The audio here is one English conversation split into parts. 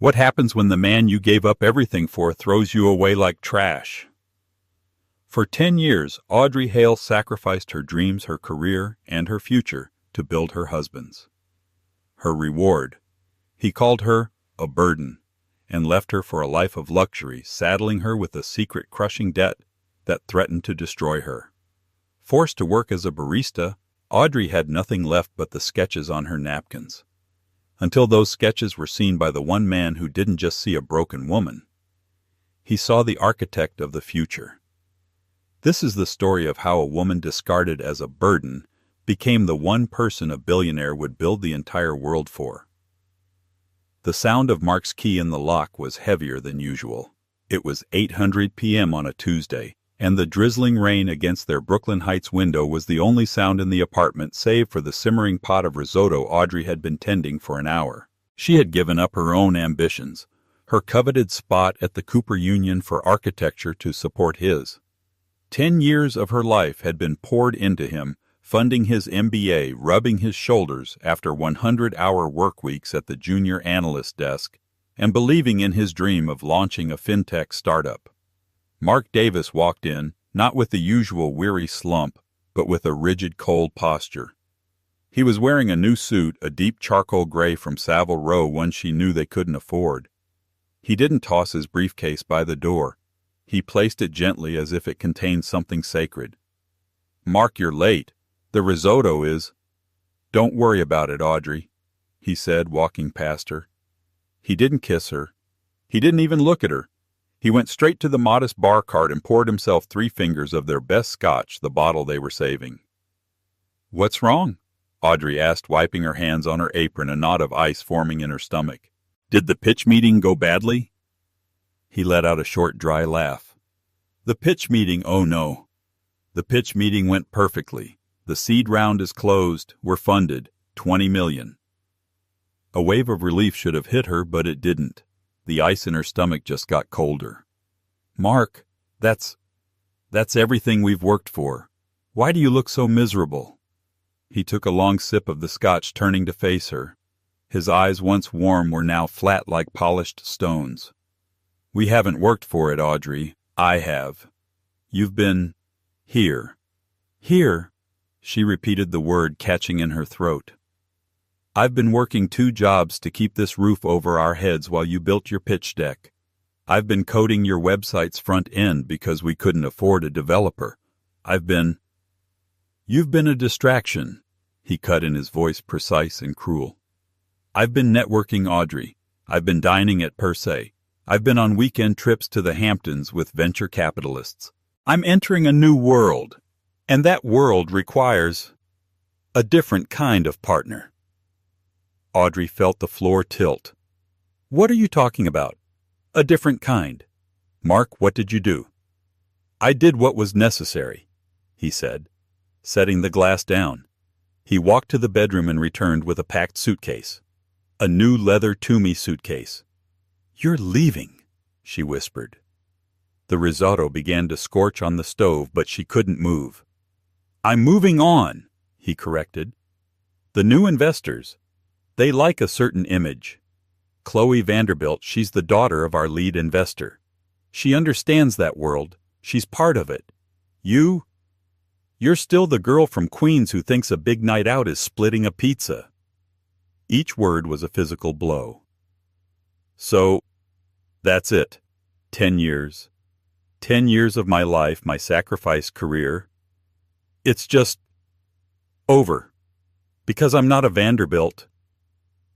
What happens when the man you gave up everything for throws you away like trash? For 10 years, Audrey Hale sacrificed her dreams, her career, and her future to build her husband's. Her reward: he called her a burden and left her for a life of luxury, saddling her with a secret crushing debt that threatened to destroy her. Forced to work as a barista, Audrey had nothing left but the sketches on her napkins. Until those sketches were seen by the one man who didn't just see a broken woman. He saw the architect of the future. This is the story of how a woman discarded as a burden became the one person a billionaire would build the entire world for. The sound of Mark's key in the lock was heavier than usual. It was 8:00 p.m. on a Tuesday, and the drizzling rain against their Brooklyn Heights window was the only sound in the apartment save for the simmering pot of risotto Audrey had been tending for an hour. She had given up her own ambitions, her coveted spot at the Cooper Union for architecture to support his. 10 years of her life had been poured into him, funding his MBA, rubbing his shoulders after 100-hour work weeks at the junior analyst desk, and believing in his dream of launching a fintech startup. Mark Davis walked in, not with the usual weary slump, but with a rigid, cold posture. He was wearing a new suit, a deep charcoal gray from Savile Row, one she knew they couldn't afford. He didn't toss his briefcase by the door. He placed it gently as if it contained something sacred. "Mark, you're late. The risotto is—" "Don't worry about it, Audrey," he said, walking past her. He didn't kiss her. He didn't even look at her. He went straight to the modest bar cart and poured himself 3 fingers of their best scotch, the bottle they were saving. "What's wrong?" Audrey asked, wiping her hands on her apron, a knot of ice forming in her stomach. "Did the pitch meeting go badly?" He let out a short, dry laugh. "The pitch meeting, oh no. The pitch meeting went perfectly. The seed round is closed. We're funded. $20 million. A wave of relief should have hit her, but it didn't. The ice in her stomach just got colder. "Mark, that's everything we've worked for. Why do you look so miserable?" He took a long sip of the scotch, turning to face her. His eyes, once warm, were now flat like polished stones. "We haven't worked for it, Audrey. I have. You've been here." "Here?" She repeated the word, catching in her throat. "I've been working 2 jobs to keep this roof over our heads while you built your pitch deck. I've been coding your website's front end because we couldn't afford a developer. You've been a distraction," he cut in, his voice precise and cruel. "I've been networking, Audrey. I've been dining at Per Se. I've been on weekend trips to the Hamptons with venture capitalists. I'm entering a new world, and that world requires a different kind of partner." Audrey felt the floor tilt. "What are you talking about? A different kind? Mark, what did you do?" "I did what was necessary," he said, setting the glass down. He walked to the bedroom and returned with a packed suitcase. A new leather Toomey suitcase. "You're leaving," she whispered. The risotto began to scorch on the stove, but she couldn't move. "I'm moving on," he corrected. "The new investors, they like a certain image. Chloe Vanderbilt, she's the daughter of our lead investor. She understands that world. She's part of it. You're still the girl from Queens who thinks a big night out is splitting a pizza." Each word was a physical blow. "So, that's it. 10 years. 10 years of my life, my sacrificed career. It's just over. Because I'm not a Vanderbilt."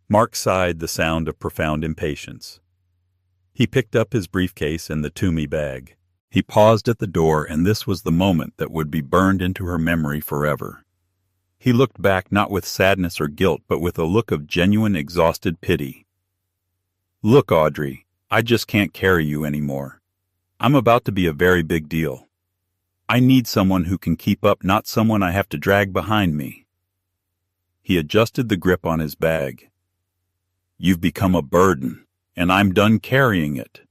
Mark sighed, the sound of profound impatience. He picked up his briefcase and the Toomey bag. He paused at the door, and this was the moment that would be burned into her memory forever. He looked back not with sadness or guilt, but with a look of genuine, exhausted pity. "Look, Audrey, I just can't carry you anymore. I'm about to be a very big deal. I need someone who can keep up, not someone I have to drag behind me." He adjusted the grip on his bag. "You've become a burden, and I'm done carrying it."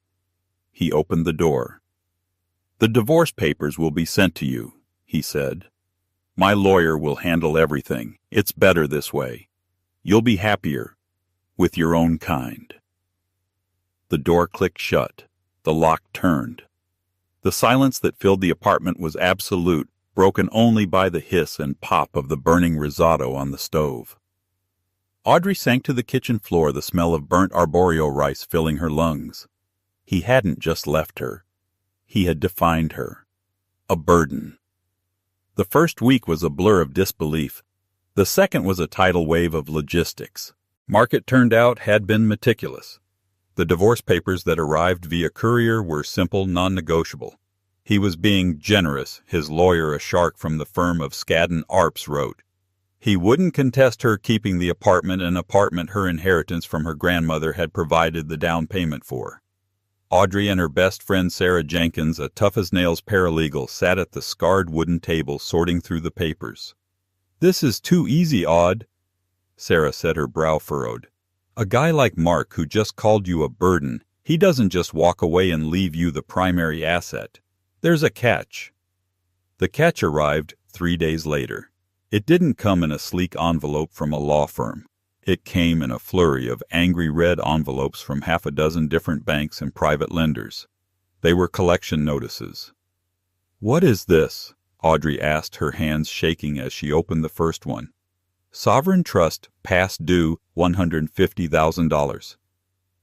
He opened the door. "The divorce papers will be sent to you," he said. "My lawyer will handle everything. It's better this way. You'll be happier, with your own kind." The door clicked shut. The lock turned. The silence that filled the apartment was absolute, broken only by the hiss and pop of the burning risotto on the stove. Audrey sank to the kitchen floor, the smell of burnt arborio rice filling her lungs. He hadn't just left her. He had defined her. A burden. The first week was a blur of disbelief. The second was a tidal wave of logistics. Mark, it turned out, had been meticulous. The divorce papers that arrived via courier were simple, non-negotiable. He was being generous, his lawyer, a shark from the firm of Skadden Arps, wrote. He wouldn't contest her keeping the apartment, an apartment her inheritance from her grandmother had provided the down payment for. Audrey and her best friend Sarah Jenkins, a tough-as-nails paralegal, sat at the scarred wooden table sorting through the papers. "This is too easy, Aud," Sarah said, her brow furrowed. "A guy like Mark, who just called you a burden, he doesn't just walk away and leave you the primary asset. There's a catch." The catch arrived 3 days later. It didn't come in a sleek envelope from a law firm. It came in a flurry of angry red envelopes from half a dozen different banks and private lenders. They were collection notices. "What is this?" Audrey asked, her hands shaking as she opened the first one. "Sovereign Trust, past due $150,000.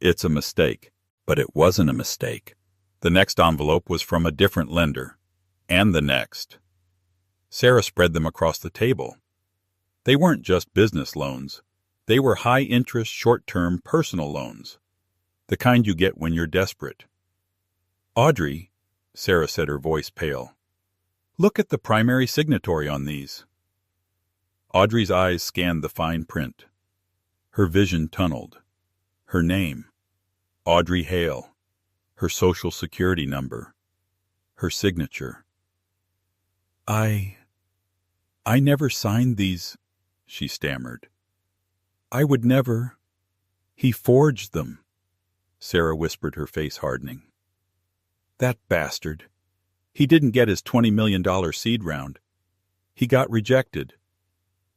It's a mistake." But it wasn't a mistake. The next envelope was from a different lender. And the next. Sarah spread them across the table. They weren't just business loans. They were high-interest, short-term personal loans. The kind you get when you're desperate. "Audrey," Sarah said, her voice pale, "look at the primary signatory on these." Audrey's eyes scanned the fine print. Her vision tunneled. Her name, Audrey Hale. Her social security number. Her signature. I never signed these," she stammered. "I would never." "He forged them," Sarah whispered, her face hardening. "That bastard. He didn't get his $20 million seed round. He got rejected.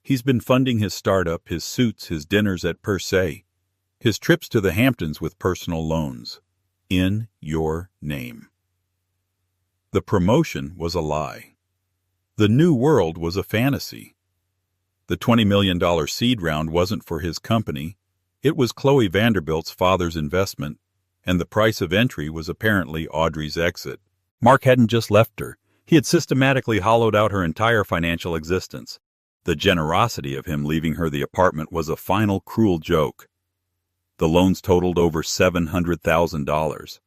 He's been funding his startup, his suits, his dinners at Per Se, his trips to the Hamptons with personal loans. In your name." The promotion was a lie. The new world was a fantasy. The $20 million seed round wasn't for his company. It was Chloe Vanderbilt's father's investment, and the price of entry was apparently Audrey's exit. Mark hadn't just left her. He had systematically hollowed out her entire financial existence. The generosity of him leaving her the apartment was a final cruel joke. The loans totaled over $700,000.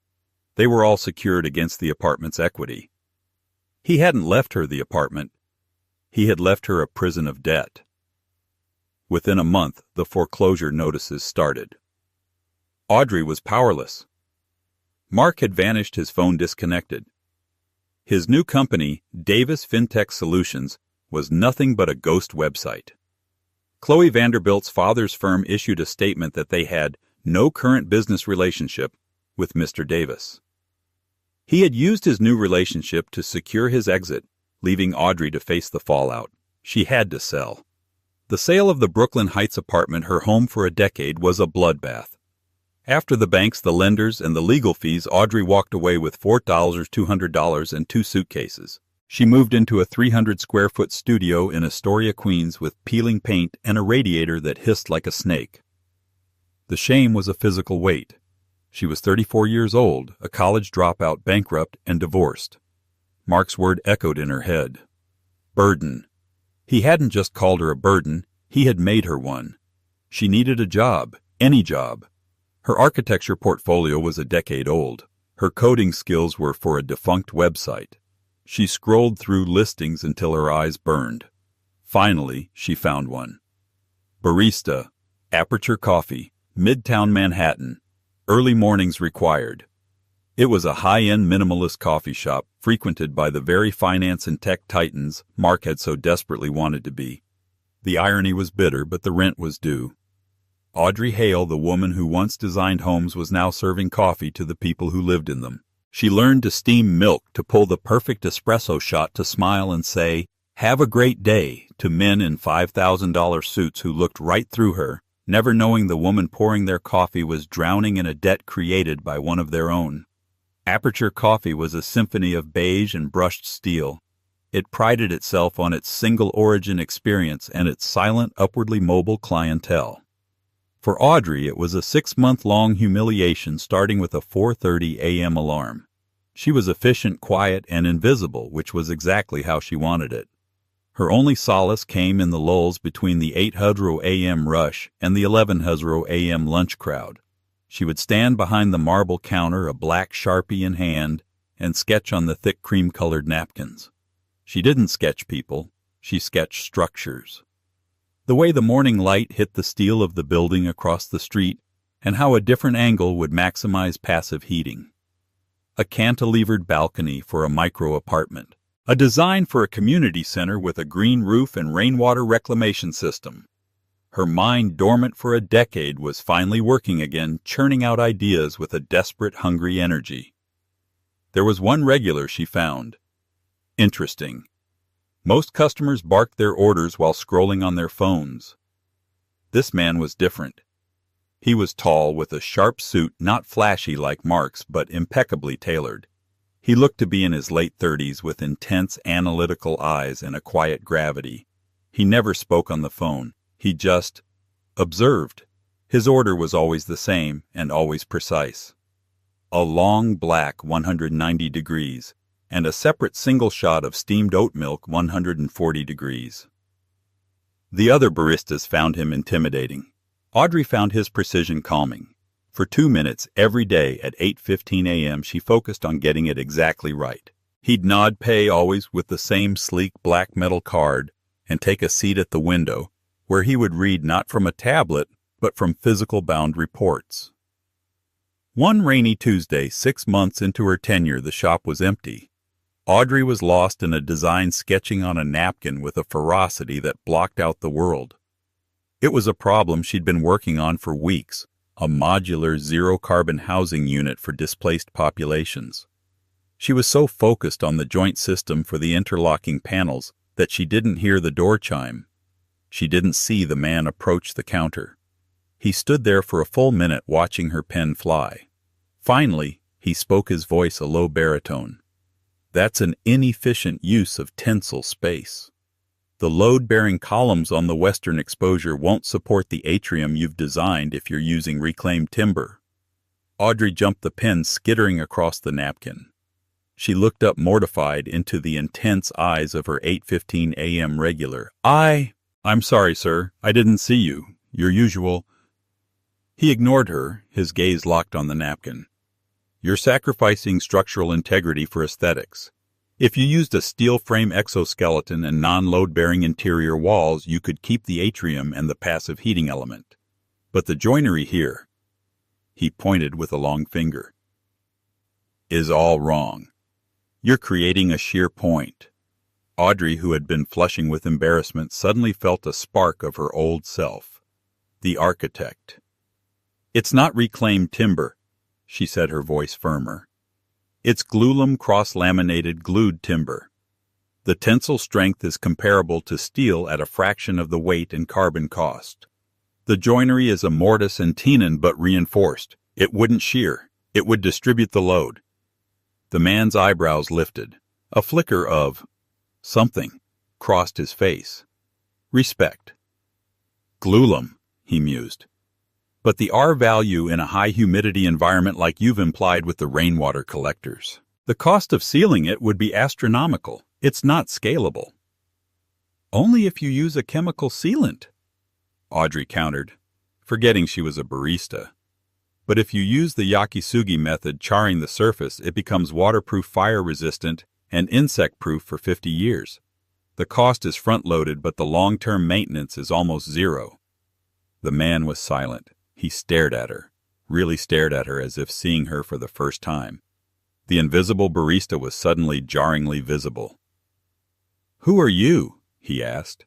They were all secured against the apartment's equity. He hadn't left her the apartment. He had left her a prison of debt. Within a month, the foreclosure notices started. Audrey was powerless. Mark had vanished, his phone disconnected. His new company, Davis FinTech Solutions, was nothing but a ghost website. Chloe Vanderbilt's father's firm issued a statement that they had no current business relationship with Mr. Davis. He had used his new relationship to secure his exit, leaving Audrey to face the fallout. She had to sell. The sale of the Brooklyn Heights apartment, her home for a decade, was a bloodbath. After the banks, the lenders, and the legal fees, Audrey walked away with $4,200 and 2 suitcases. She moved into a 300-square-foot studio in Astoria, Queens, with peeling paint and a radiator that hissed like a snake. The shame was a physical weight. She was 34 years old, a college dropout, bankrupt, and divorced. Mark's word echoed in her head. Burden. He hadn't just called her a burden, he had made her one. She needed a job, any job. Her architecture portfolio was a decade old. Her coding skills were for a defunct website. She scrolled through listings until her eyes burned. Finally, she found one. Barista, Aperture Coffee, Midtown Manhattan. Early mornings required. It was a high-end minimalist coffee shop frequented by the very finance and tech titans Mark had so desperately wanted to be. The irony was bitter, but the rent was due. Audrey Hale, the woman who once designed homes, was now serving coffee to the people who lived in them. She learned to steam milk, to pull the perfect espresso shot, to smile and say, "Have a great day," to men in $5,000 suits who looked right through her, never knowing the woman pouring their coffee was drowning in a debt created by one of their own. Aperture Coffee was a symphony of beige and brushed steel. It prided itself on its single-origin experience and its silent, upwardly mobile clientele. For Audrey, it was a 6-month-long humiliation starting with a 4:30 a.m. alarm. She was efficient, quiet, and invisible, which was exactly how she wanted it. Her only solace came in the lulls between the 8:00 a.m. rush and the 11:00 a.m. lunch crowd. She would stand behind the marble counter, a black Sharpie in hand, and sketch on the thick cream-colored napkins. She didn't sketch people, she sketched structures. The way the morning light hit the steel of the building across the street, and how a different angle would maximize passive heating. A cantilevered balcony for a micro-apartment. A design for a community center with a green roof and rainwater reclamation system. Her mind, dormant for a decade, was finally working again, churning out ideas with a desperate, hungry energy. There was one regular she found. Interesting. Most customers barked their orders while scrolling on their phones. This man was different. He was tall, with a sharp suit, not flashy like Mark's, but impeccably tailored. He looked to be in his late 30s, with intense, analytical eyes and a quiet gravity. He never spoke on the phone. He just observed. His order was always the same and always precise. A long black 190 degrees, and a separate single shot of steamed oat milk 140 degrees. The other baristas found him intimidating. Audrey found his precision calming. For 2 minutes every day at 8:15 a.m. she focused on getting it exactly right. He'd nod pay always with the same sleek black metal card and take a seat at the window, where he would read not from a tablet, but from physical-bound reports. One rainy Tuesday, 6 months into her tenure, the shop was empty. Audrey was lost in a design sketching on a napkin with a ferocity that blocked out the world. It was a problem she'd been working on for weeks, a modular zero-carbon housing unit for displaced populations. She was so focused on the joint system for the interlocking panels that she didn't hear the door chime. She didn't see the man approach the counter. He stood there for a full minute watching her pen fly. Finally, he spoke, his voice a low baritone. That's an inefficient use of tensile space. The load-bearing columns on the western exposure won't support the atrium you've designed if you're using reclaimed timber. Audrey jumped the pen, skittering across the napkin. She looked up mortified into the intense eyes of her 8:15 a.m. regular. I'm sorry, sir. I didn't see you. Your usual... He ignored her, his gaze locked on the napkin. You're sacrificing structural integrity for aesthetics. If you used a steel frame exoskeleton and non-load-bearing interior walls, you could keep the atrium and the passive heating element. But the joinery here, he pointed with a long finger, is all wrong. You're creating a sheer point. Audrey, who had been flushing with embarrassment, suddenly felt a spark of her old self. The architect. It's not reclaimed timber, she said, her voice firmer. It's glulam cross-laminated glued timber. The tensile strength is comparable to steel at a fraction of the weight and carbon cost. The joinery is a mortise and tenon but reinforced. It wouldn't shear. It would distribute the load. The man's eyebrows lifted. A flicker of something crossed his face. Respect. Glulam, he mused. But the R value in a high-humidity environment like you've implied with the rainwater collectors. The cost of sealing it would be astronomical. It's not scalable. Only if you use a chemical sealant, Audrey countered, forgetting she was a barista. But if you use the yakisugi method, charring the surface, it becomes waterproof, fire-resistant, and insect-proof for 50 years. The cost is front-loaded, but the long-term maintenance is almost zero. The man was silent. He stared at her, really stared at her as if seeing her for the first time. The invisible barista was suddenly jarringly visible. Who are you? He asked.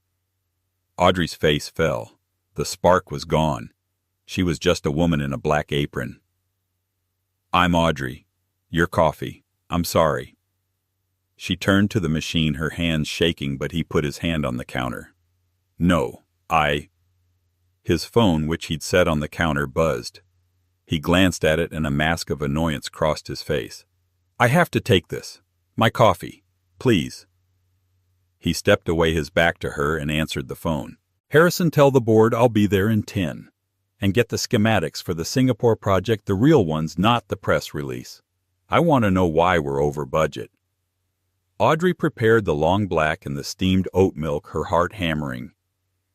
Audrey's face fell. The spark was gone. She was just a woman in a black apron. I'm Audrey. Your coffee. I'm sorry. She turned to the machine, her hands shaking, but he put his hand on the counter. No, His phone, which he'd set on the counter, buzzed. He glanced at it and a mask of annoyance crossed his face. "I have to take this. My coffee. Please." He stepped away, his back to her, and answered the phone. "Harrison, tell the board I'll be there in 10. And get the schematics for the Singapore project, the real ones, not the press release. I want to know why we're over budget." Audrey prepared the long black and the steamed oat milk, her heart hammering.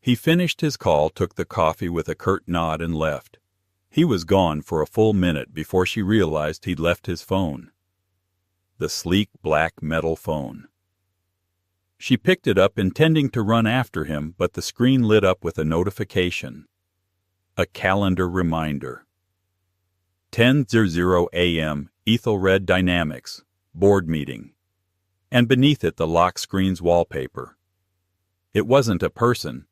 He finished his call, took the coffee with a curt nod, and left. He was gone for a full minute before she realized he'd left his phone. The sleek black metal phone. She picked it up, intending to run after him, but the screen lit up with a notification. A calendar reminder. 10:00 a.m. Ethelred Dynamics. Board meeting. And beneath it the lock screen's wallpaper. It wasn't a person.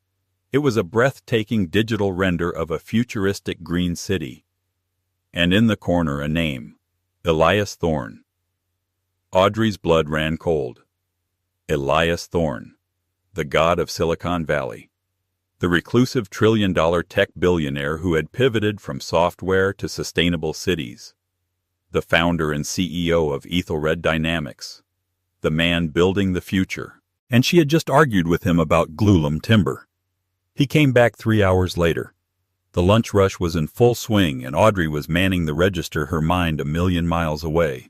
It was a breathtaking digital render of a futuristic green city. And in the corner a name. Elias Thorne. Audrey's blood ran cold. Elias Thorne, the god of Silicon Valley. The reclusive trillion-dollar tech billionaire who had pivoted from software to sustainable cities. The founder and CEO of Ethelred Dynamics. The man building the future. And she had just argued with him about glulam timber. He came back 3 hours later. The lunch rush was in full swing, and Audrey was manning the register, her mind a million miles away.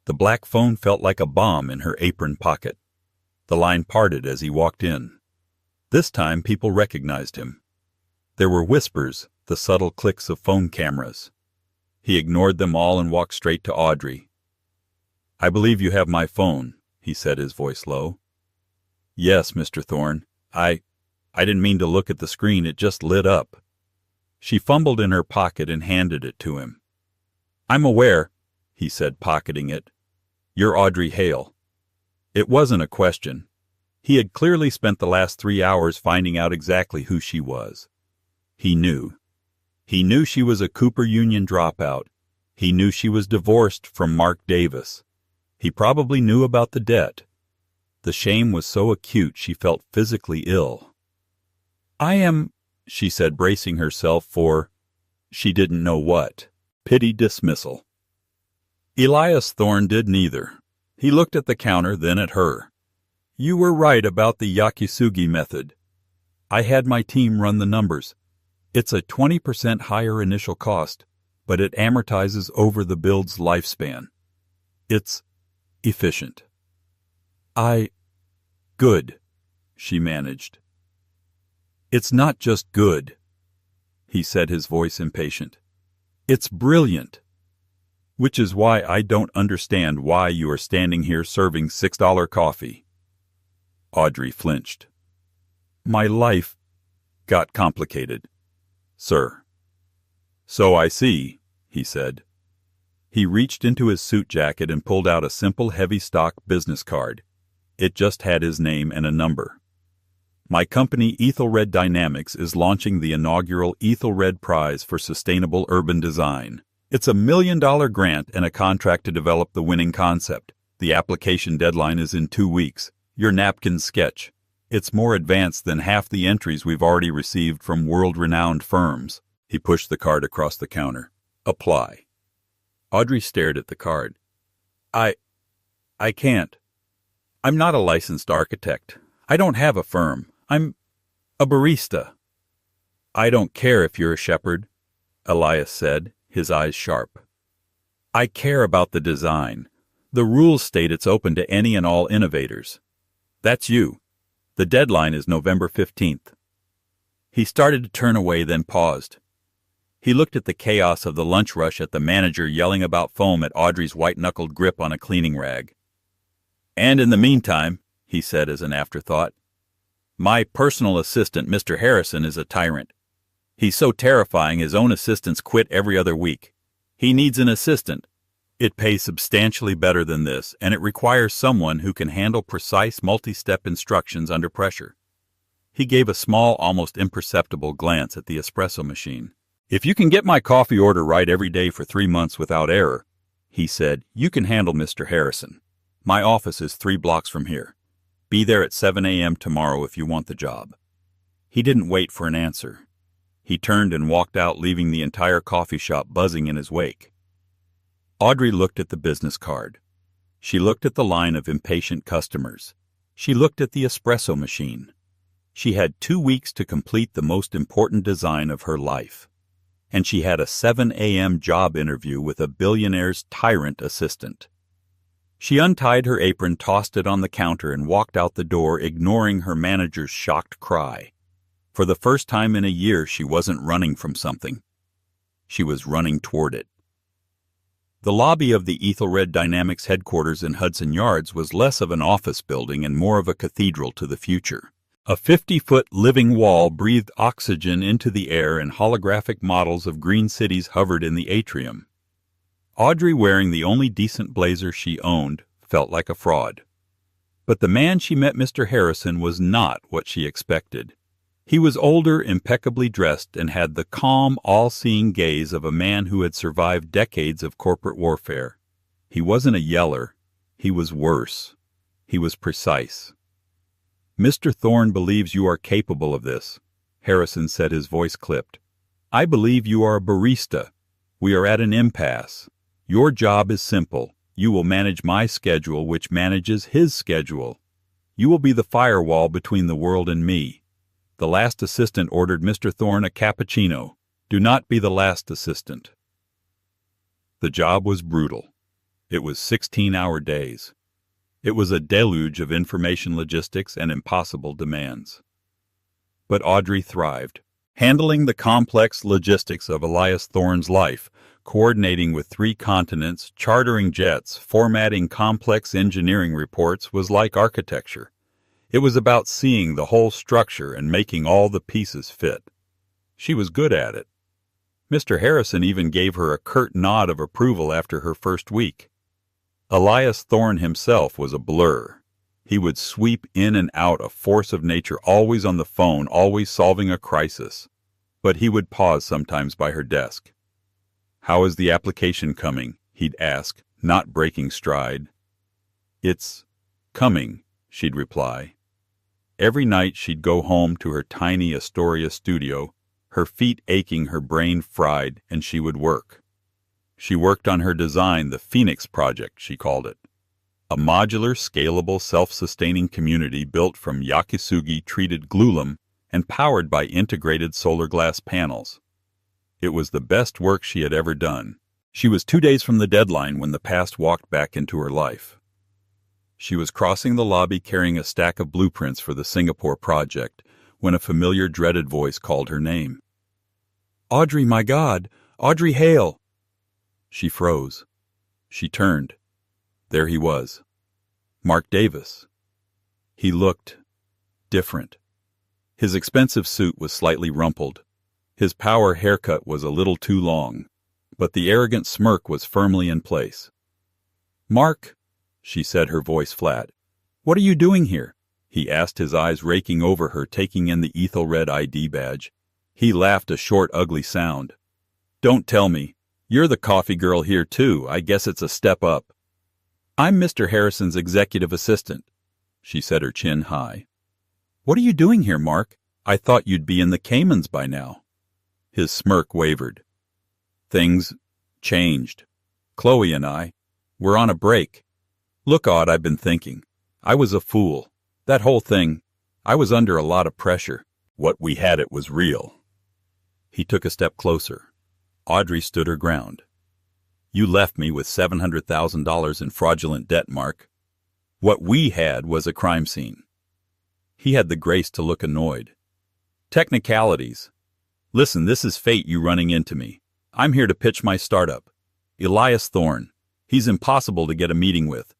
The black phone felt like a bomb in her apron pocket. The line parted as he walked in. This time people recognized him. There were whispers, the subtle clicks of phone cameras. He ignored them all and walked straight to Audrey. "I believe you have my phone," he said, his voice low. "Yes, Mr. Thorne. I didn't mean to look at the screen, it just lit up." She fumbled in her pocket and handed it to him. "I'm aware," he said, pocketing it. "You're Audrey Hale." It wasn't a question. He had clearly spent the last 3 hours finding out exactly who she was. He knew. He knew she was a Cooper Union dropout. He knew she was divorced from Mark Davis. He probably knew about the debt. The shame was so acute she felt physically ill. "I am," she said, bracing herself for, she didn't know what, pity dismissal. Elias Thorne did neither. He looked at the counter, then at her. "You were right about the Yakisugi method. I had my team run the numbers. It's a 20% higher initial cost, but it amortizes over the build's lifespan. It's efficient." Good," she managed. "It's not just good," he said, his voice impatient. "It's brilliant. Which is why I don't understand why you are standing here serving $6 coffee." Audrey flinched. "My life got complicated, sir." "So I see," he said. He reached into his suit jacket and pulled out a simple heavy-stock business card. It just had his name and a number. "My company, Ethelred Dynamics, is launching the inaugural Ethelred Prize for Sustainable Urban Design. It's a $1 million grant and a contract to develop the winning concept. The application deadline is in 2 weeks. Your napkin sketch. It's more advanced than half the entries we've already received from world-renowned firms." He pushed the card across the counter. "Apply." Audrey stared at the card. I can't. I'm not a licensed architect. I don't have a firm. I'm a barista." "I don't care if you're a shepherd," Elias said, his eyes sharp. "I care about the design. The rules state it's open to any and all innovators. That's you. The deadline is November 15th. He started to turn away, then paused. He looked at the chaos of the lunch rush, at the manager yelling about foam, at Audrey's white-knuckled grip on a cleaning rag. "And in the meantime," he said as an afterthought, "my personal assistant, Mr. Harrison, is a tyrant. He's so terrifying his own assistants quit every other week. He needs an assistant. It pays substantially better than this, and it requires someone who can handle precise multi-step instructions under pressure." He gave a small, almost imperceptible glance at the espresso machine. "If you can get my coffee order right every day for 3 months without error," he said, "you can handle Mr. Harrison. My office is 3 blocks from here. Be there at 7 a.m. tomorrow if you want the job." He didn't wait for an answer. He turned and walked out, leaving the entire coffee shop buzzing in his wake. Audrey looked at the business card. She looked at the line of impatient customers. She looked at the espresso machine. She had 2 weeks to complete the most important design of her life. And she had a 7 a.m. job interview with a billionaire's tyrant assistant. She untied her apron, tossed it on the counter, and walked out the door, ignoring her manager's shocked cry. For the first time in a year, she wasn't running from something. She was running toward it. The lobby of the Ethelred Dynamics headquarters in Hudson Yards was less of an office building and more of a cathedral to the future. A 50-foot living wall breathed oxygen into the air, and holographic models of green cities hovered in the atrium. Audrey, wearing the only decent blazer she owned, felt like a fraud. But the man she met, Mr. Harrison, was not what she expected. He was older, impeccably dressed, and had the calm, all-seeing gaze of a man who had survived decades of corporate warfare. He wasn't a yeller. He was worse. He was precise. "Mr. Thorne believes you are capable of this," Harrison said, his voice clipped. "I believe you are a barista. We are at an impasse. Your job is simple. You will manage my schedule, which manages his schedule. You will be the firewall between the world and me. The last assistant ordered Mr. Thorne a cappuccino. Do not be the last assistant." The job was brutal. It was 16-hour days. It was a deluge of information logistics and impossible demands. But Audrey thrived, handling the complex logistics of Elias Thorne's life, coordinating with 3 continents, chartering jets, formatting complex engineering reports was like architecture. It was about seeing the whole structure and making all the pieces fit. She was good at it. Mr. Harrison even gave her a curt nod of approval after her first week. Elias Thorne himself was a blur. He would sweep in and out, a force of nature, always on the phone, always solving a crisis. But he would pause sometimes by her desk. "How is the application coming?" he'd ask, not breaking stride. "It's coming," she'd reply. Every night she'd go home to her tiny Astoria studio, her feet aching, her brain fried, and she would work. She worked on her design, the Phoenix Project, she called it. A modular, scalable, self-sustaining community built from Yakisugi-treated glulam and powered by integrated solar glass panels. It was the best work she had ever done. She was 2 days from the deadline when the past walked back into her life. She was crossing the lobby carrying a stack of blueprints for the Singapore project when a familiar, dreaded voice called her name. "Audrey, my God! Audrey Hale!" She froze. She turned. There he was. Mark Davis. He looked different. His expensive suit was slightly rumpled. His power haircut was a little too long, but the arrogant smirk was firmly in place. "Mark," she said, her voice flat. "What are you doing here?" he asked, his eyes raking over her, taking in the Ethelred ID badge. He laughed, a short, ugly sound. "Don't tell me. You're the coffee girl here, too. I guess it's a step up." "I'm Mr. Harrison's executive assistant," she said, her chin high. "What are you doing here, Mark? I thought you'd be in the Caymans by now." His smirk wavered. "Things changed. Chloe and we're on a break. Look, Aud, I've been thinking. I was a fool. That whole thing, I was under a lot of pressure. What we had, it was real." He took a step closer. Audrey stood her ground. "You left me with $700,000 in fraudulent debt, Mark. What we had was a crime scene." He had the grace to look annoyed. "Technicalities. Listen, this is fate, you running into me. I'm here to pitch my startup. Elias Thorne. He's impossible to get a meeting with.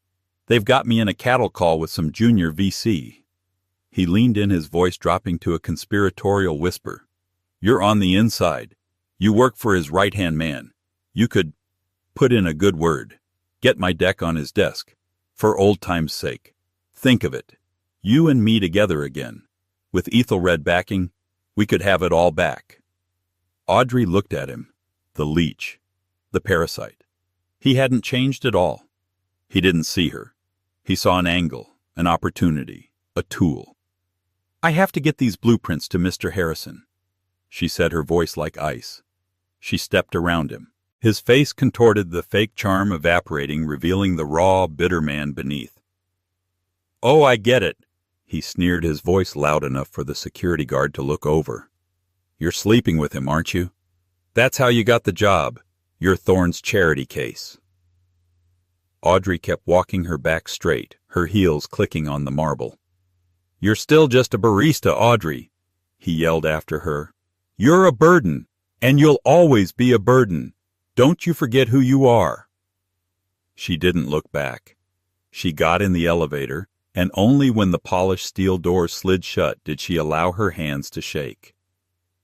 They've got me in a cattle call with some junior VC. He leaned in, his voice dropping to a conspiratorial whisper. "You're on the inside. You work for his right-hand man. You could put in a good word. Get my deck on his desk. For old time's sake. Think of it. You and me together again. With Ethelred backing, we could have it all back." Audrey looked at him. The leech. The parasite. He hadn't changed at all. He didn't see her. He saw an angle, an opportunity, a tool. "I have to get these blueprints to Mr. Harrison." she said, her voice like ice. She stepped around him. His face contorted, the fake charm evaporating, revealing the raw, bitter man beneath. "Oh, I get it," he sneered, his voice loud enough for the security guard to look over. "You're sleeping with him, aren't you? That's how you got the job. You're Thorne's charity case." Audrey kept walking her back straight, her heels clicking on the marble. "You're still just a barista, Audrey," he yelled after her. "You're a burden, and you'll always be a burden. Don't you forget who you are." She didn't look back. She got in the elevator, and only when the polished steel doors slid shut did she allow her hands to shake.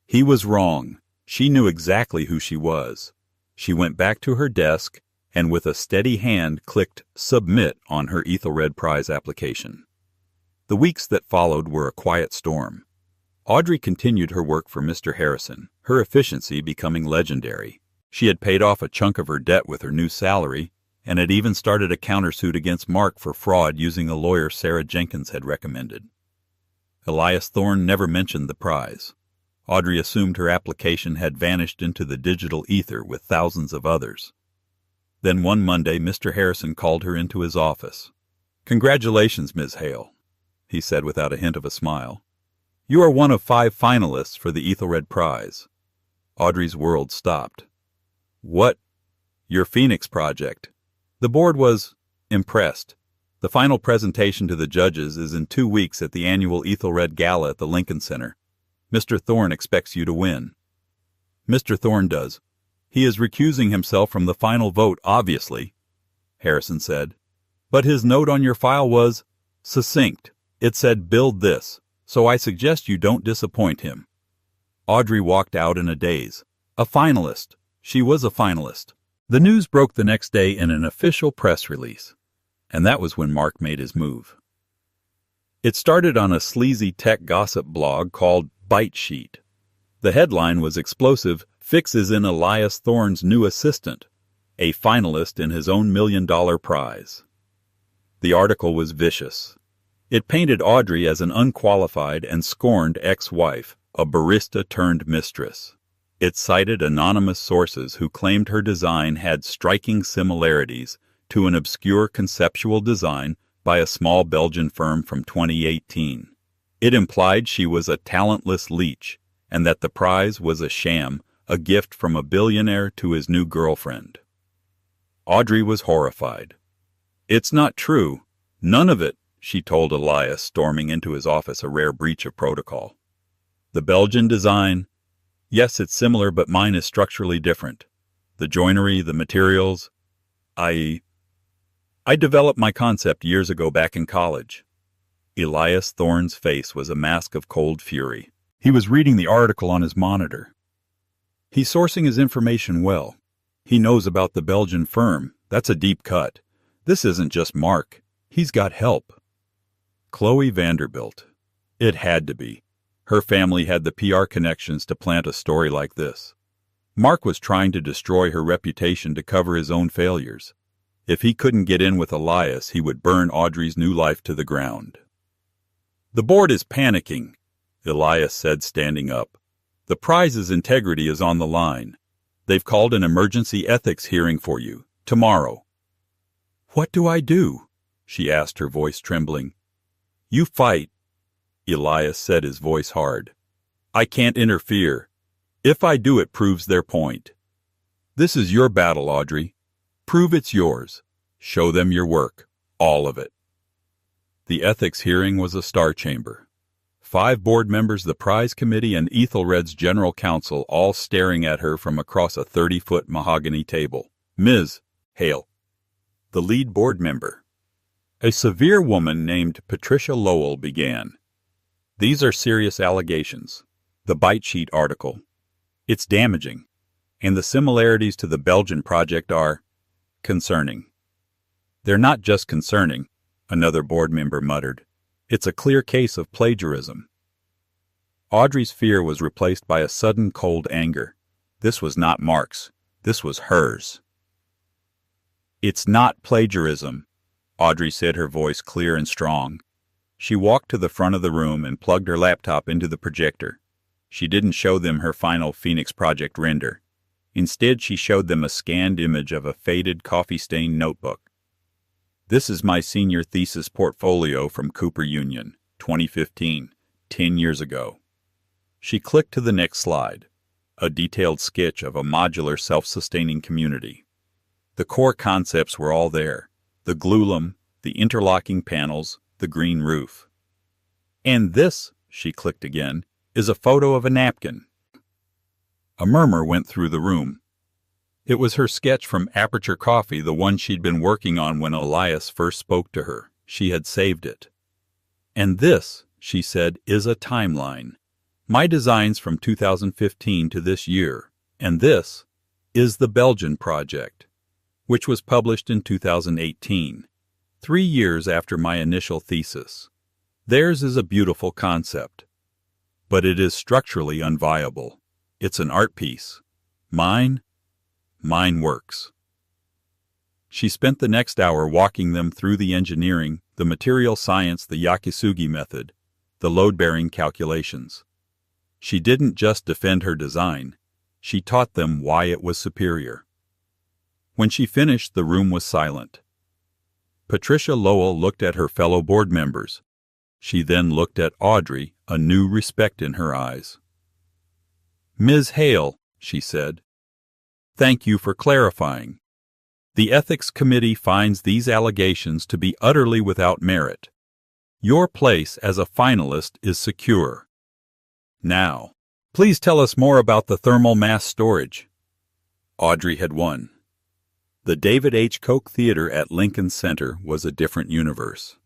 He was wrong. She knew exactly who she was. She went back to her desk and with a steady hand clicked Submit on her Ethelred Prize application. The weeks that followed were a quiet storm. Audrey continued her work for Mr. Harrison, her efficiency becoming legendary. She had paid off a chunk of her debt with her new salary, and had even started a countersuit against Mark for fraud using a lawyer Sarah Jenkins had recommended. Elias Thorne never mentioned the prize. Audrey assumed her application had vanished into the digital ether with thousands of others. Then one Monday, Mr. Harrison called her into his office. "Congratulations, Ms. Hale," he said without a hint of a smile. "You are one of 5 finalists for the Ethelred Prize." Audrey's world stopped. "What?" "Your Phoenix project." The board was impressed. The final presentation to the judges is in 2 weeks at the annual Ethelred Gala at the Lincoln Center. Mr. Thorne expects you to win. "Mr. Thorne does. He is recusing himself from the final vote, obviously," Harrison said. "But his note on your file was succinct. It said, 'Build this,' so I suggest you don't disappoint him." Audrey walked out in a daze. A finalist. She was a finalist. The news broke the next day in an official press release, and that was when Mark made his move. It started on a sleazy tech gossip blog called Bite Sheet. The headline was explosive: "Fixes in Elias Thorne's new assistant, a finalist in his own $1 million prize." The article was vicious. It painted Audrey as an unqualified and scorned ex-wife, a barista-turned-mistress. It cited anonymous sources who claimed her design had striking similarities to an obscure conceptual design by a small Belgian firm from 2018. It implied she was a talentless leech, and that the prize was a sham, a gift from a billionaire to his new girlfriend. Audrey was horrified. "It's not true. None of it," she told Elias, storming into his office, a rare breach of protocol. "The Belgian design? Yes, it's similar, but mine is structurally different. The joinery, the materials. I developed my concept years ago back in college." Elias Thorne's face was a mask of cold fury. He was reading the article on his monitor. "He's sourcing his information well. He knows about the Belgian firm. That's a deep cut. This isn't just Mark. He's got help." Chloe Vanderbilt. It had to be. Her family had the PR connections to plant a story like this. Mark was trying to destroy her reputation to cover his own failures. If he couldn't get in with Elias, he would burn Audrey's new life to the ground. "The board is panicking," Elias said, standing up. "The prize's integrity is on the line. They've called an emergency ethics hearing for you, tomorrow." "What do I do?" she asked, her voice trembling. "You fight," Elias said, his voice hard. "I can't interfere. If I do, it proves their point. This is your battle, Audrey. Prove it's yours. Show them your work. All of it." The ethics hearing was a star chamber. 5 board members, the prize committee, and Ethelred's general counsel all staring at her from across a 30-foot mahogany table. "Ms. Hale." The lead board member, a severe woman named Patricia Lowell, began. "These are serious allegations. The Bite Sheet article. It's damaging. And the similarities to the Belgian project are concerning." "They're not just concerning," another board member muttered. "It's a clear case of plagiarism." Audrey's fear was replaced by a sudden cold anger. This was not Mark's. This was hers. "It's not plagiarism," Audrey said, her voice clear and strong. She walked to the front of the room and plugged her laptop into the projector. She didn't show them her final Phoenix Project render. Instead, she showed them a scanned image of a faded, coffee-stained notebook. "This is my senior thesis portfolio from Cooper Union, 2015, 10 years ago." She clicked to the next slide, a detailed sketch of a modular, self-sustaining community. The core concepts were all there: the glulam, the interlocking panels, the green roof. "And this," she clicked again, "is a photo of a napkin." A murmur went through the room. It was her sketch from Aperture Coffee, the one she'd been working on when Elias first spoke to her. She had saved it. "And this," she said, "is a timeline. My designs from 2015 to this year. And this is the Belgian project, which was published in 2018, 3 years after my initial thesis. Theirs is a beautiful concept, but it is structurally unviable. It's an art piece. Mine works." She spent the next hour walking them through the engineering, the material science, the Yakisugi method, the load-bearing calculations. She didn't just defend her design, she taught them why it was superior. When she finished, the room was silent. Patricia Lowell looked at her fellow board members. She then looked at Audrey, a new respect in her eyes. "Ms. Hale," she said, "thank you for clarifying. The Ethics Committee finds these allegations to be utterly without merit. Your place as a finalist is secure. Now, please tell us more about the thermal mass storage." Audrey had won. The David H. Koch Theater at Lincoln Center was a different universe.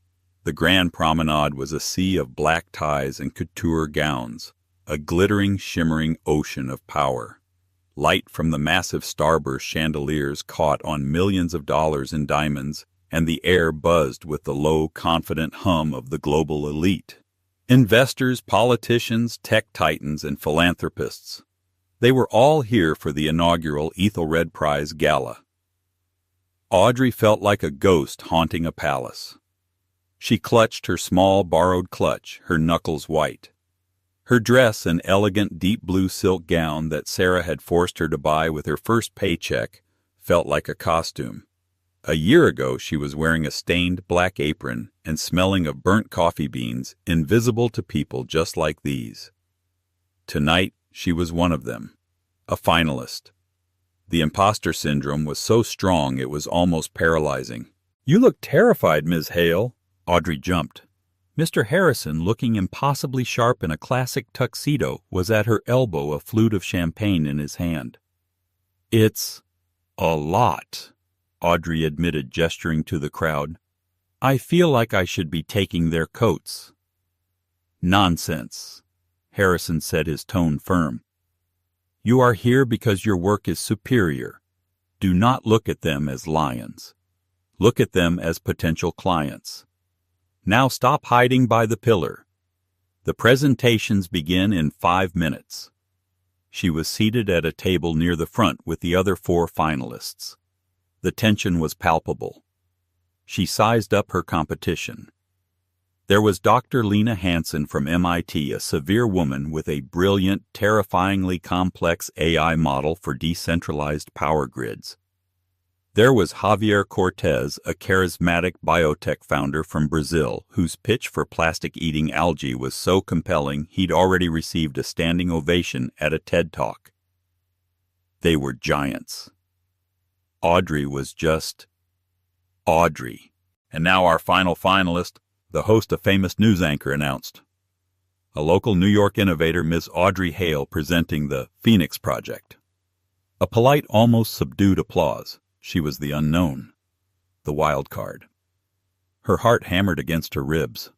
The Grand Promenade was a sea of black ties and couture gowns, a glittering, shimmering ocean of power. Light from the massive starburst chandeliers caught on millions of dollars in diamonds, and the air buzzed with the low, confident hum of the global elite. Investors, politicians, tech titans, and philanthropists. They were all here for the inaugural Ethelred Prize Gala. Audrey felt like a ghost haunting a palace. She clutched her small borrowed clutch, her knuckles white. Her dress, an elegant deep blue silk gown that Sarah had forced her to buy with her first paycheck, felt like a costume. A year ago she was wearing a stained black apron and smelling of burnt coffee beans, invisible to people just like these. Tonight she was one of them, a finalist. The imposter syndrome was so strong it was almost paralyzing. "You look terrified, Ms. Hale." Audrey jumped. Mr. Harrison, looking impossibly sharp in a classic tuxedo, was at her elbow, a flute of champagne in his hand. "It's a lot," Audrey admitted, gesturing to the crowd. "I feel like I should be taking their coats." "Nonsense," Harrison said, his tone firm. "You are here because your work is superior. Do not look at them as lions. Look at them as potential clients. Now stop hiding by the pillar. The presentations begin in 5 minutes." She was seated at a table near the front with the other 4 finalists. The tension was palpable. She sized up her competition. There was Dr. Lena Hansen from MIT, a severe woman with a brilliant, terrifyingly complex AI model for decentralized power grids. There was Javier Cortez, a charismatic biotech founder from Brazil, whose pitch for plastic-eating algae was so compelling he'd already received a standing ovation at a TED Talk. They were giants. Audrey was just Audrey. "And now our final finalist," the host, a famous news anchor, announced. A local New York innovator, Ms. Audrey Hale, presenting the Phoenix Project. A polite, almost subdued applause. She was the unknown, the wild card. Her heart hammered against her ribs.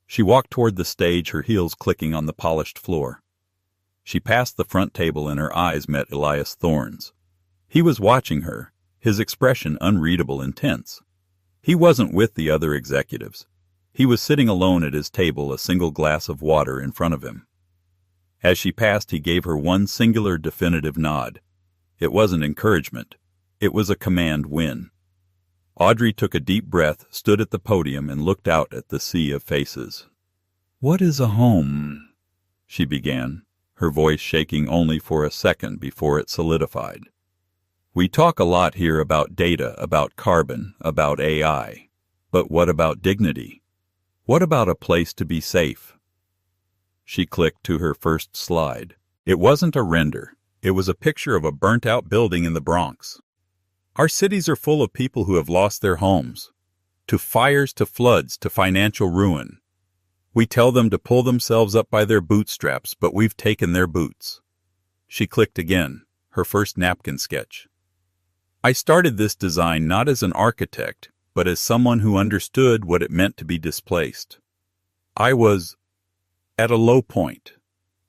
She walked toward the stage, her heels clicking on the polished floor. She passed the front table and her eyes met Elias Thorne's. He was watching her, his expression unreadable, intense. He wasn't with the other executives. He was sitting alone at his table, a single glass of water in front of him. As she passed, he gave her one singular definitive nod. It wasn't encouragement. It was a command win. Audrey took a deep breath, stood at the podium, and looked out at the sea of faces. "What is a home?" she began, her voice shaking only for a second before it solidified. "We talk a lot here about data, about carbon, about AI. But what about dignity? What about a place to be safe?" She clicked to her first slide. It wasn't a render. It was a picture of a burnt-out building in the Bronx. Our cities are full of people who have lost their homes. To fires, to floods, to financial ruin. We tell them to pull themselves up by their bootstraps, but we've taken their boots. She clicked again, her first napkin sketch. "I started this design not as an architect, but as someone who understood what it meant to be displaced. I was at a low point.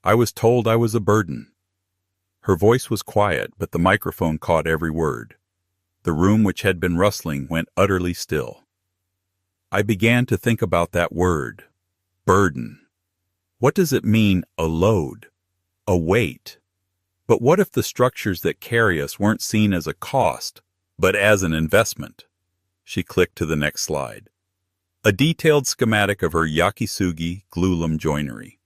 I was told I was a burden." Her voice was quiet, but the microphone caught every word. The room, which had been rustling, went utterly still. "I began to think about that word. Burden. What does it mean, a load? A weight? But what if the structures that carry us weren't seen as a cost, but as an investment?" She clicked to the next slide. A detailed schematic of her yakisugi glulam joinery.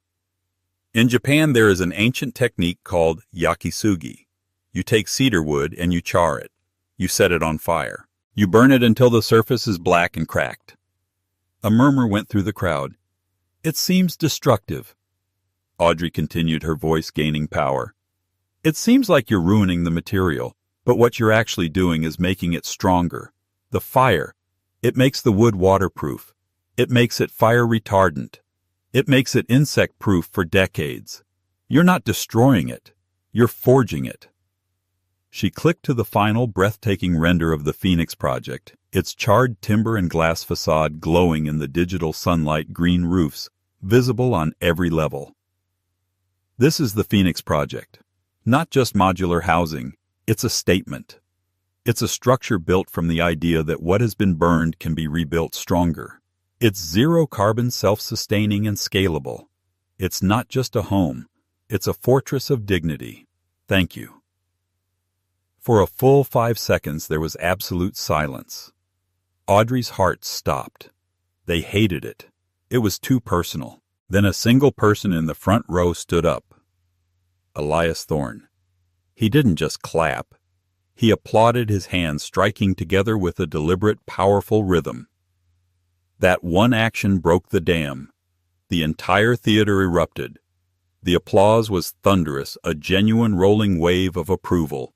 In Japan, there is an ancient technique called yakisugi. You take cedar wood and you char it. You set it on fire. You burn it until the surface is black and cracked. A murmur went through the crowd. "It seems destructive." Audrey continued, her voice gaining power. "It seems like you're ruining the material, but what you're actually doing is making it stronger. The fire, it makes the wood waterproof. It makes it fire retardant. It makes it insect-proof for decades. You're not destroying it. You're forging it." She clicked to the final breathtaking render of the Phoenix Project, its charred timber and glass facade glowing in the digital sunlight, green roofs, visible on every level. This is the Phoenix Project. Not just modular housing, it's a statement. It's a structure built from the idea that what has been burned can be rebuilt stronger. It's zero-carbon, self-sustaining, and scalable. It's not just a home. It's a fortress of dignity. Thank you. For a full 5 seconds, there was absolute silence. Audrey's heart stopped. They hated it. It was too personal. Then a single person in the front row stood up. Elias Thorne. He didn't just clap. He applauded, his hands striking together with a deliberate, powerful rhythm. That one action broke the dam. The entire theater erupted. The applause was thunderous, a genuine rolling wave of approval.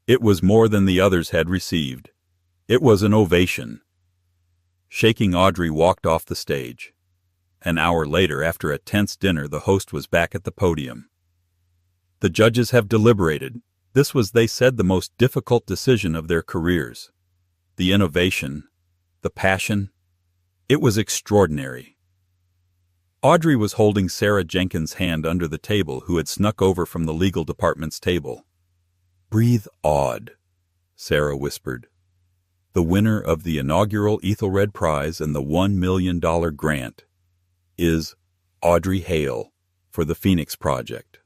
It was more than the others had received. It was an ovation. Shaking, Audrey walked off the stage. An hour later, after a tense dinner, the host was back at the podium. "The judges have deliberated. This was, they said, the most difficult decision of their careers. The innovation, the passion, it was extraordinary." Audrey was holding Sarah Jenkins' hand under the table, who had snuck over from the legal department's table. "Breathe awed," Sarah whispered. "The winner of the inaugural Ethelred Prize and the $1 million grant is Audrey Hale for the Phoenix Project."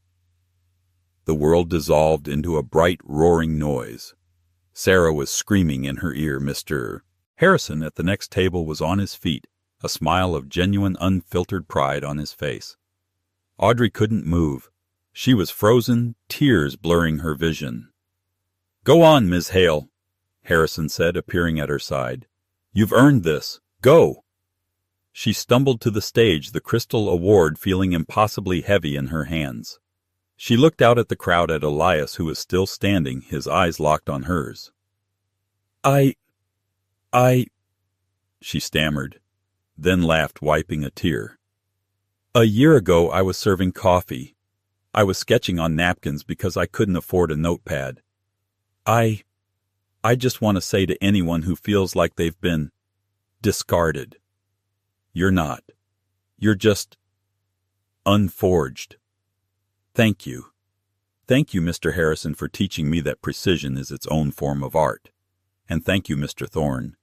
The world dissolved into a bright, roaring noise. Sarah was screaming in her ear. Mr. Harrison at the next table was on his feet, a smile of genuine, unfiltered pride on his face. Audrey couldn't move. She was frozen, tears blurring her vision. "Go on, Ms. Hale," Harrison said, appearing at her side. "You've earned this. Go." She stumbled to the stage, the crystal award feeling impossibly heavy in her hands. She looked out at the crowd, at Elias, who was still standing, his eyes locked on hers. I, she stammered, then laughed, wiping a tear. "A year ago I was serving coffee. I was sketching on napkins because I couldn't afford a notepad. I just want to say to anyone who feels like they've been discarded, you're not. You're just unforged. Thank you. Thank you, Mr. Harrison, for teaching me that precision is its own form of art. And thank you, Mr. Thorne.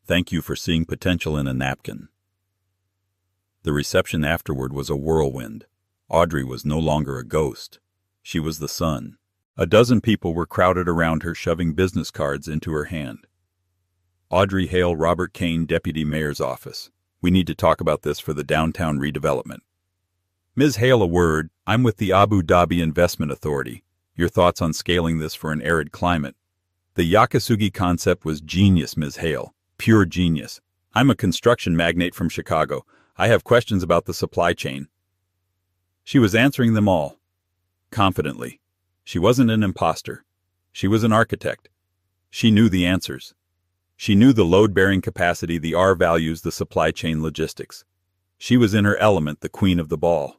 Thank you for seeing potential in a napkin." The reception afterward was a whirlwind. Audrey was no longer a ghost. She was the sun. A dozen people were crowded around her, shoving business cards into her hand. "Audrey Hale, Robert Kane, Deputy Mayor's Office. We need to talk about this for the downtown redevelopment." "Ms. Hale, a word. I'm with the Abu Dhabi Investment Authority. Your thoughts on scaling this for an arid climate? The Yakasugi concept was genius, Ms. Hale. Pure genius. I'm a construction magnate from Chicago. I have questions about the supply chain. She was answering them all. Confidently. She wasn't an imposter. She was an architect. She knew the answers. She knew the load-bearing capacity, the R values, the supply chain logistics. She was in her element, the queen of the ball.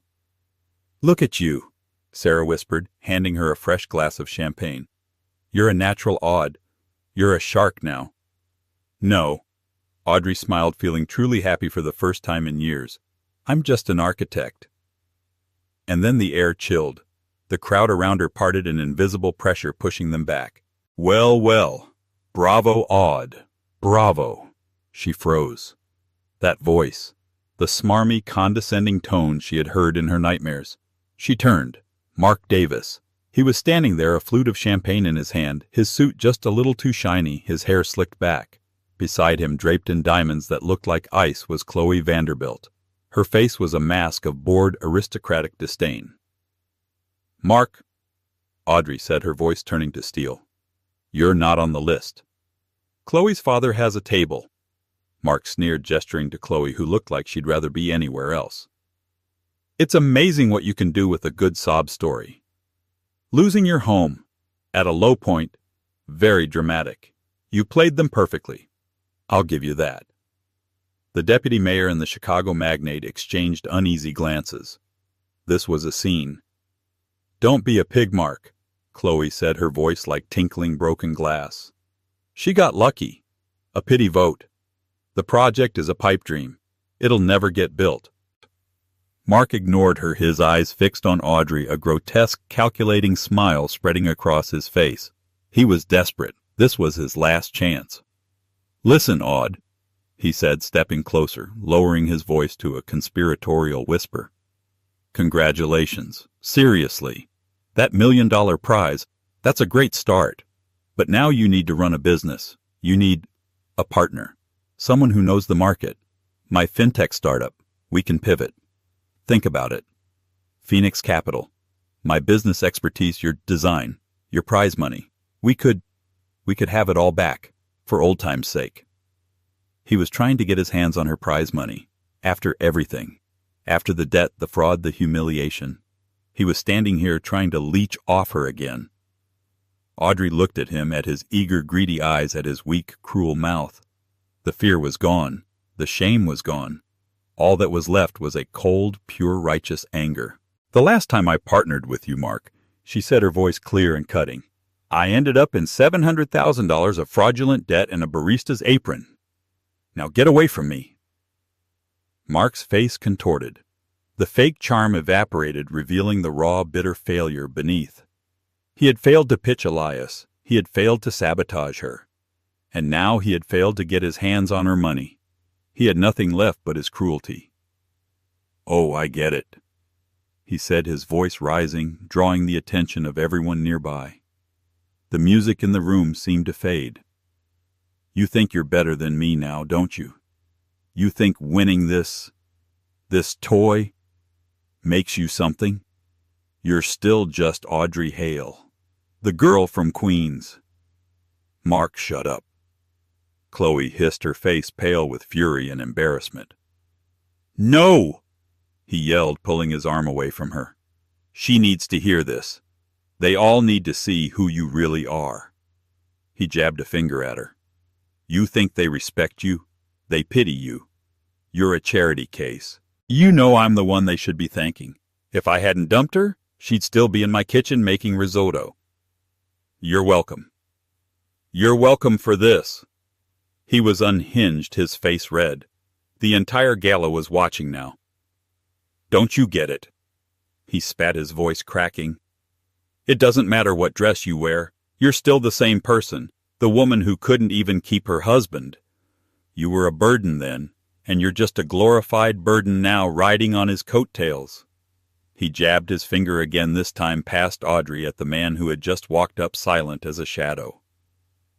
Look at you, Sarah whispered, handing her a fresh glass of champagne. You're a natural odd. You're a shark now. No. Audrey smiled, feeling truly happy for the first time in years. I'm just an architect. And then the air chilled. The crowd around her parted, an invisible pressure pushing them back. Well, well. Bravo, Aud. Bravo. She froze. That voice. The smarmy, condescending tone she had heard in her nightmares. She turned. Mark Davis. He was standing there, a flute of champagne in his hand, his suit just a little too shiny, his hair slicked back. Beside him, draped in diamonds that looked like ice, was Chloe Vanderbilt. Her face was a mask of bored, aristocratic disdain. Mark, Audrey said, her voice turning to steel. You're not on the list. Chloe's father has a table. Mark sneered, gesturing to Chloe, who looked like she'd rather be anywhere else. It's amazing what you can do with a good sob story. Losing your home, at a low point, very dramatic. You played them perfectly. I'll give you that. The deputy mayor and the Chicago magnate exchanged uneasy glances. This was a scene. Don't be a pig, Mark, Chloe said, her voice like tinkling broken glass. She got lucky. A pity vote. The project is a pipe dream. It'll never get built. Mark ignored her, his eyes fixed on Audrey, a grotesque, calculating smile spreading across his face. He was desperate. This was his last chance. Listen, Aud, he said, stepping closer, lowering his voice to a conspiratorial whisper. Congratulations. Seriously. That $1 million prize, that's a great start. But now you need to run a business. You need a partner. Someone who knows the market. My fintech startup. We can pivot. Think about it. Phoenix Capital. My business expertise, your design, your prize money. We could have it all back, for old time's sake. He was trying to get his hands on her prize money. After everything. After the debt, the fraud, the humiliation. He was standing here trying to leech off her again. Audrey looked at him, at his eager, greedy eyes, at his weak, cruel mouth. The fear was gone. The shame was gone. All that was left was a cold, pure, righteous anger. The last time I partnered with you, Mark, she said, her voice clear and cutting, I ended up in $700,000 of fraudulent debt and a barista's apron. Now get away from me. Mark's face contorted. The fake charm evaporated, revealing the raw, bitter failure beneath. He had failed to pitch Elias. He had failed to sabotage her. And now he had failed to get his hands on her money. He had nothing left but his cruelty. Oh, I get it, he said, his voice rising, drawing the attention of everyone nearby. The music in the room seemed to fade. You think you're better than me now, don't you? You think winning this toy makes you something? You're still just Audrey Hale, the girl from Queens. Mark, shut up. Chloe hissed, her face pale with fury and embarrassment. No! He yelled, pulling his arm away from her. She needs to hear this. They all need to see who you really are. He jabbed a finger at her. You think they respect you? They pity you. You're a charity case. You know I'm the one they should be thanking. If I hadn't dumped her, she'd still be in my kitchen making risotto. You're welcome. You're welcome for this. He was unhinged, his face red. The entire gala was watching now. Don't you get it? He spat, his voice cracking. It doesn't matter what dress you wear. You're still the same person, the woman who couldn't even keep her husband. You were a burden then, and you're just a glorified burden now, riding on his coattails. He jabbed his finger again, this time past Audrey, at the man who had just walked up, silent as a shadow.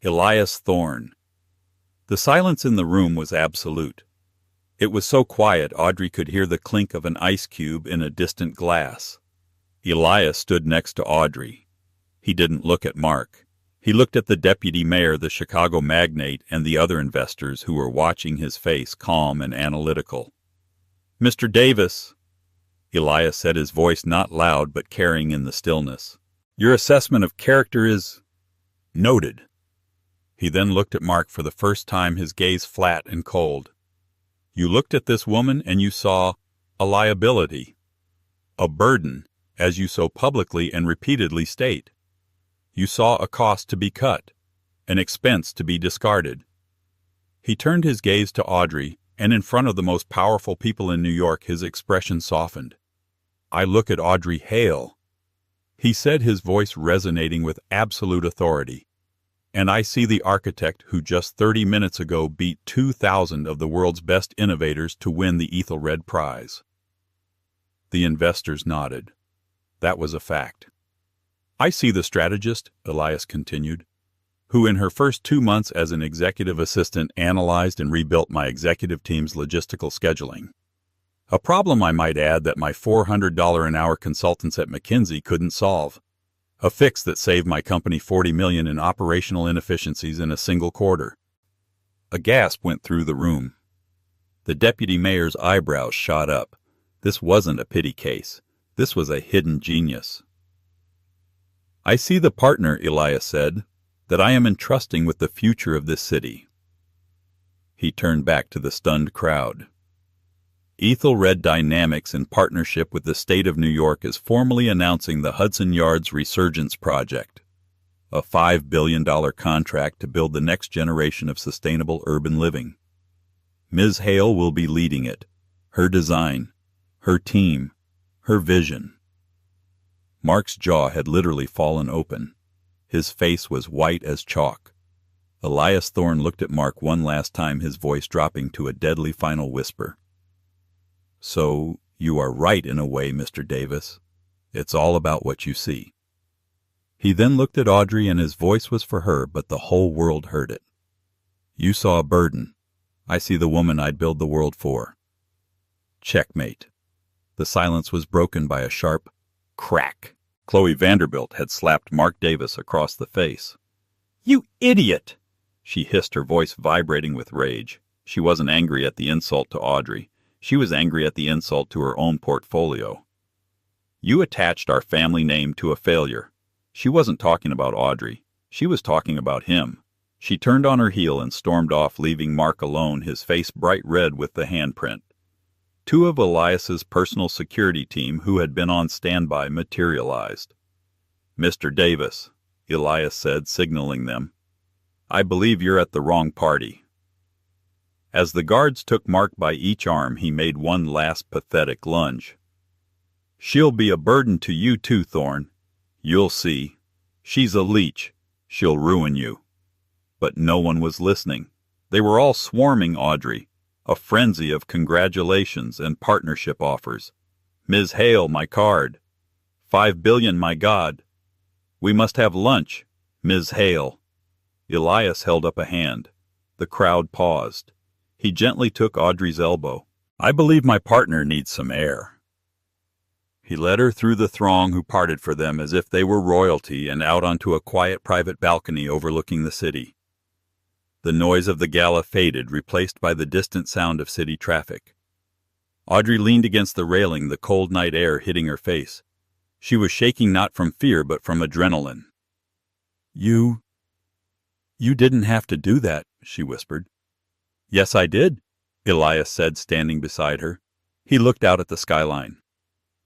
Elias Thorne. The silence in the room was absolute. It was so quiet Audrey could hear the clink of an ice cube in a distant glass. Elias stood next to Audrey. He didn't look at Mark. He looked at the deputy mayor, the Chicago magnate, and the other investors who were watching his face, calm and analytical. "Mr. Davis," Elias said, his voice not loud but carrying in the stillness, "your assessment of character is noted." He then looked at Mark for the first time, his gaze flat and cold. "You looked at this woman and you saw a liability, a burden, as you so publicly and repeatedly state. You saw a cost to be cut, an expense to be discarded." He turned his gaze to Audrey, and in front of the most powerful people in New York his expression softened. "I look at Audrey Hale," he said, his voice resonating with absolute authority, "and I see the architect who just 30 minutes ago beat 2,000 of the world's best innovators to win the Ethelred Prize." The investors nodded. That was a fact. "I see the strategist," Elias continued, "who in her first 2 months as an executive assistant analyzed and rebuilt my executive team's logistical scheduling. A problem, I might add, that my $400 an hour consultants at McKinsey couldn't solve. A fix that saved my company $40 million in operational inefficiencies in a single quarter." A gasp went through the room. The deputy mayor's eyebrows shot up. This wasn't a pity case. This was a hidden genius. "I see the partner," Elias said, "that I am entrusting with the future of this city." He turned back to the stunned crowd. "Ethelred Dynamics, in partnership with the state of New York, is formally announcing the Hudson Yards Resurgence Project, a $5 billion contract to build the next generation of sustainable urban living. Ms. Hale will be leading it. Her design, her team, her vision." Mark's jaw had literally fallen open. His face was white as chalk. Elias Thorne looked at Mark one last time, his voice dropping to a deadly final whisper. "So, you are right in a way, Mr. Davis. It's all about what you see." He then looked at Audrey, and his voice was for her, but the whole world heard it. "You saw a burden. I see the woman I'd build the world for." Checkmate. The silence was broken by a sharp crack. Chloe Vanderbilt had slapped Mark Davis across the face. "You idiot!" she hissed, her voice vibrating with rage. She wasn't angry at the insult to Audrey. She was angry at the insult to her own portfolio. "You attached our family name to a failure." She wasn't talking about Audrey. She was talking about him. She turned on her heel and stormed off, leaving Mark alone, his face bright red with the handprint. Two of Elias's personal security team who had been on standby materialized. "Mr. Davis," Elias said, signaling them, "I believe you're at the wrong party." As the guards took Mark by each arm, he made one last pathetic lunge. "She'll be a burden to you too, Thorne. You'll see. She's a leech. She'll ruin you." But no one was listening. They were all swarming Audrey. A frenzy of congratulations and partnership offers. "Ms. Hale, my card. $5 billion, my God. We must have lunch. Ms. Hale." Elias held up a hand. The crowd paused. He gently took Audrey's elbow. "I believe my partner needs some air." He led her through the throng who parted for them as if they were royalty and out onto a quiet private balcony overlooking the city. The noise of the gala faded, replaced by the distant sound of city traffic. Audrey leaned against the railing, the cold night air hitting her face. She was shaking not from fear but from adrenaline. You didn't have to do that," she whispered. "Yes, I did," Elias said, standing beside her. He looked out at the skyline.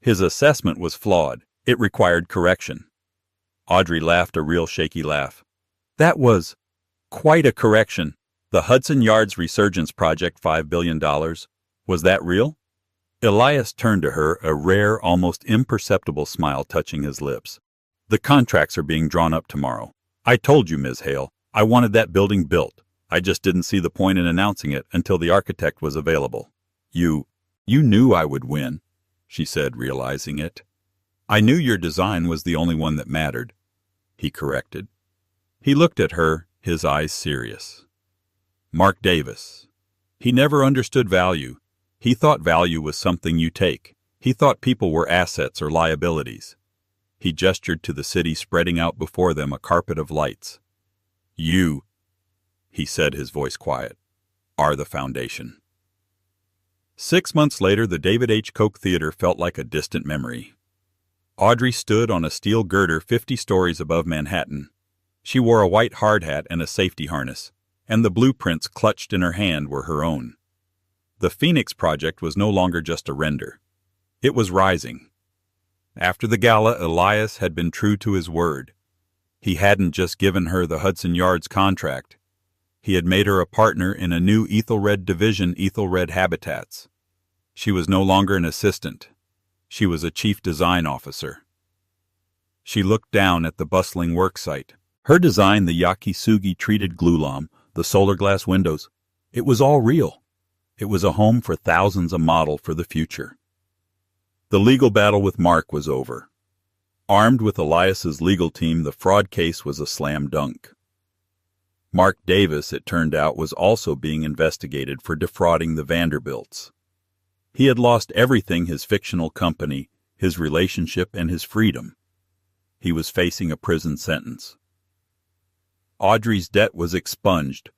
His assessment was flawed. It required correction. Audrey laughed a real shaky laugh. "That was quite a correction. The Hudson Yards Resurgence Project, $5 billion. Was that real?" Elias turned to her, a rare, almost imperceptible smile touching his lips. "The contracts are being drawn up tomorrow. I told you, Ms. Hale, I wanted that building built. I just didn't see the point in announcing it until the architect was available. You knew I would win," she said, realizing it. "I knew your design was the only one that mattered," he corrected. He looked at her, his eyes serious. "Mark Davis. He never understood value. He thought value was something you take. He thought people were assets or liabilities. He gestured to the city spreading out before them a carpet of lights. You, he said, his voice quiet, are the foundation. 6 months later, the David H. Koch Theater felt like a distant memory. Audrey stood on a steel girder 50 stories above Manhattan. She wore a white hard hat and a safety harness, and the blueprints clutched in her hand were her own. The Phoenix Project was no longer just a render. It was rising. After the gala, Elias had been true to his word. He hadn't just given her the Hudson Yards contract. He had made her a partner in a new Ethelred division, Ethelred Habitats. She was no longer an assistant. She was a chief design officer. She looked down at the bustling work site. Her design, the Yakisugi treated glulam, the solar glass windows, it was all real. It was a home for thousands, a model for the future. The legal battle with Mark was over. Armed with Elias's legal team, the fraud case was a slam dunk. Mark Davis, it turned out, was also being investigated for defrauding the Vanderbilts. He had lost everything: his fictional company, his relationship, and his freedom. He was facing a prison sentence. Audrey's debt was expunged,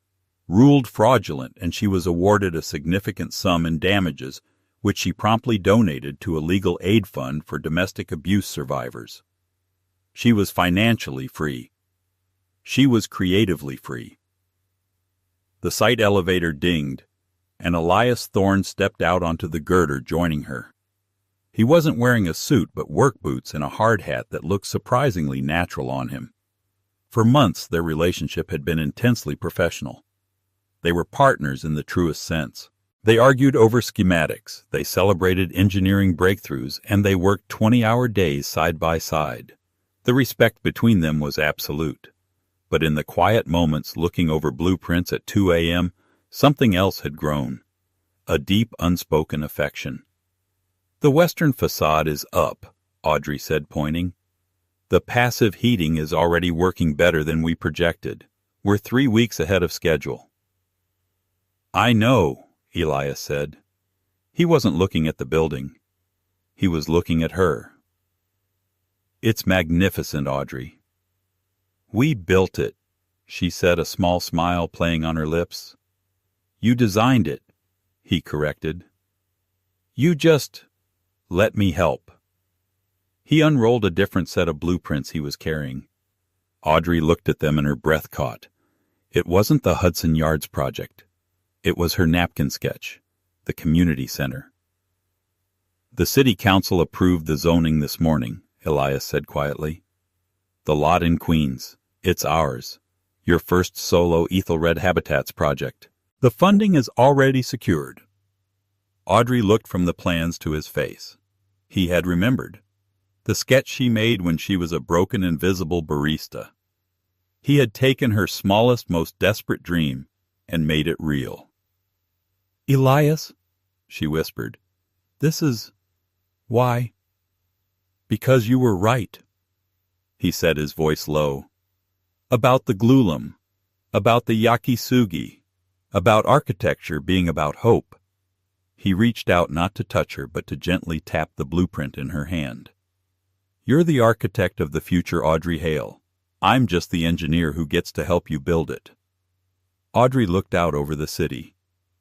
ruled fraudulent, and she was awarded a significant sum in damages, which she promptly donated to a legal aid fund for domestic abuse survivors. She was financially free. She was creatively free. The site elevator dinged, and Elias Thorne stepped out onto the girder, joining her. He wasn't wearing a suit, but work boots and a hard hat that looked surprisingly natural on him. For months, their relationship had been intensely professional. They were partners in the truest sense. They argued over schematics, they celebrated engineering breakthroughs, and they worked 20-hour days side by side. The respect between them was absolute. But in the quiet moments looking over blueprints at 2 a.m., something else had grown. A deep, unspoken affection. "The western facade is up," Audrey said, pointing. "The passive heating is already working better than we projected. We're 3 weeks ahead of schedule." "I know," Elias said. He wasn't looking at the building. He was looking at her. "It's magnificent, Audrey." "We built it," she said, a small smile playing on her lips. "You designed it," he corrected. "You just let me help." He unrolled a different set of blueprints he was carrying. Audrey looked at them and her breath caught. It wasn't the Hudson Yards project. It was her napkin sketch, the community center. "The city council approved the zoning this morning," Elias said quietly. "The lot in Queens. It's ours. Your first solo Ethelred Habitats project. The funding is already secured." Audrey looked from the plans to his face. He had remembered. The sketch she made when she was a broken, invisible barista. He had taken her smallest, most desperate dream and made it real. "Elias," she whispered, "this is... why?" "Because you were right," he said, his voice low. "About the glulam, about the yakisugi, about architecture being about hope." He reached out not to touch her, but to gently tap the blueprint in her hand. "You're the architect of the future, Audrey Hale. I'm just the engineer who gets to help you build it." Audrey looked out over the city.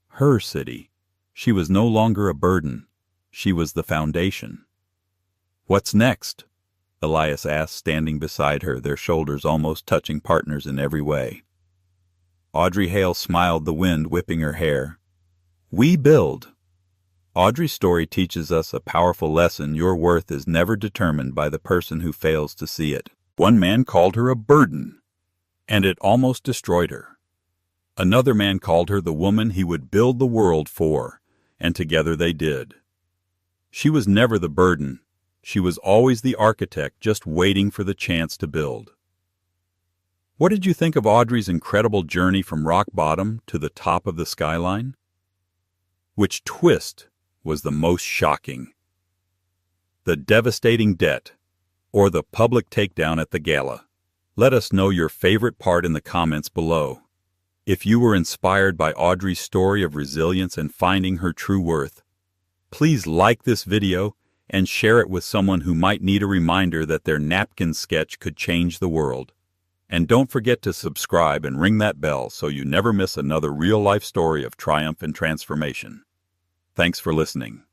Her city. She was no longer a burden. She was the foundation. "What's next?" Elias asked, standing beside her, their shoulders almost touching, partners in every way. Audrey Hale smiled, the wind whipping her hair. "We build." Audrey's story teaches us a powerful lesson. Your worth is never determined by the person who fails to see it. One man called her a burden, and it almost destroyed her. Another man called her the woman he would build the world for, and together they did. She was never the burden. She was always the architect, just waiting for the chance to build. What did you think of Audrey's incredible journey from rock bottom to the top of the skyline? Which twist was the most shocking? The devastating debt, or the public takedown at the gala? Let us know your favorite part in the comments below. If you were inspired by Audrey's story of resilience and finding her true worth, please like this video and share it with someone who might need a reminder that their napkin sketch could change the world. And don't forget to subscribe and ring that bell so you never miss another real-life story of triumph and transformation. Thanks for listening.